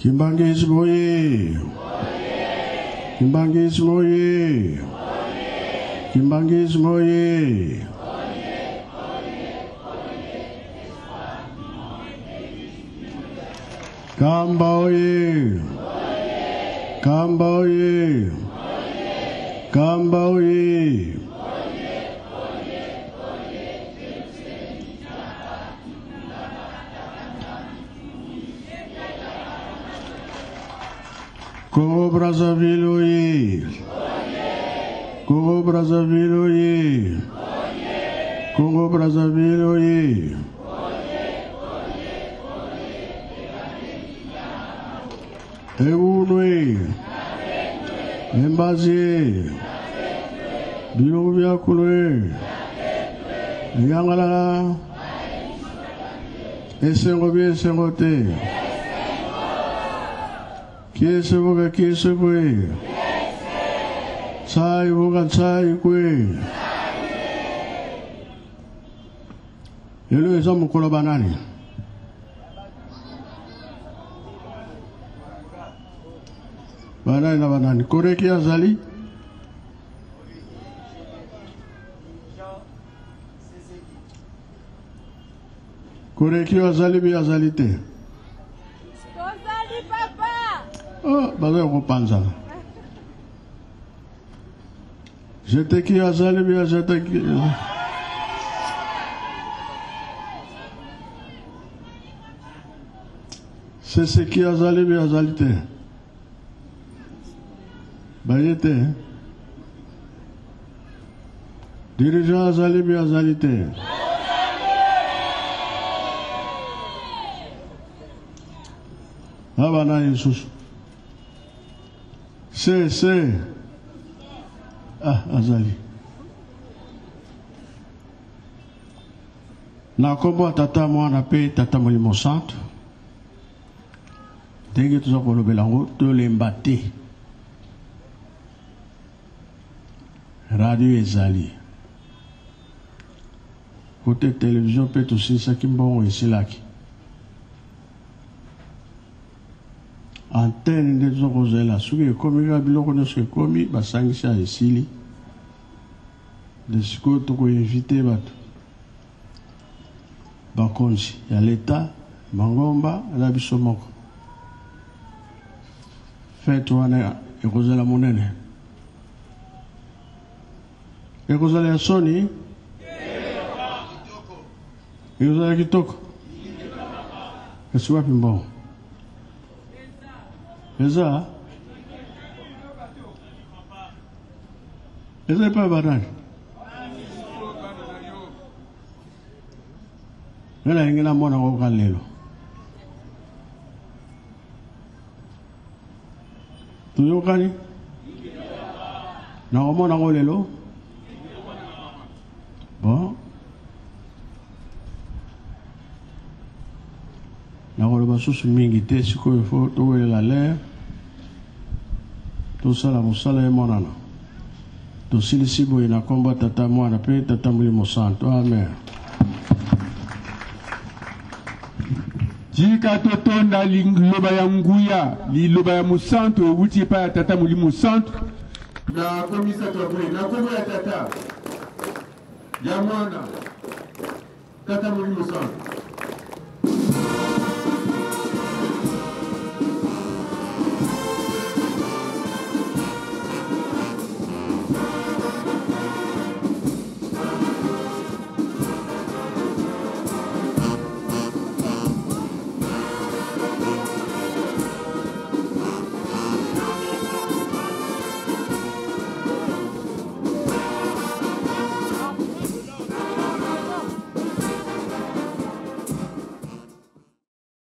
Kimbangis moye. Kimbangis moye. Kimbangis moye. Kamba oye. Kamba oye. Kamba oye. Congo Brazzaville oye. Congo Brazzaville oye. Congo Brazzaville oye. Eunwe. Embazie. Bilobia kulwe. Yangala. Esengo bi esengo te. Kiese boga kiese kwe. Tsai boga tsai kwe. Yelo eza mukolo banani. Banani na banani. Koreki azali. Koreki azali bi azali te. Oh, baza kupanza. J'étais qui azali bien, j'étais qui. C'est ce qui azali bien, azalité. Bayete. Dirigeant azali bien, azalité. Abana Yesus. C'est. Ah, azali. Na kombo tata mwana pe tata Molimo Santo. Tenge tuza kolobela ngo to lembate. Radio ezali. Côté télévision pe to sisa kimbongo esilaki. Antenne de Zorozela, souki komi biloko nyonso ekomi basangisa esili. De sikoyo toko invité bato. Bakonzi ya leta, Mangomba, na biso moko. Fête wana ekozala monene. Ekozala ya soni. Ekozala kitoko. Esi wapi mbongo. Eza pa barani. Nela ingena mwana ko kalelo. Tuyo kani? Na mwana ko lelo. Bon. Na ko ba susu mingi te siko fo to la l'air. To sala musala e monana. To silisibo ina komba tata mwana pe tata Molimo Santo. Amen. Jika totonda liloba ya nguya, liloba ya musanto wuti pa ya tata Molimo Santo. Na komisa tobwe, na kombo ya tata. Ya mwana. Tata Molimo Santo.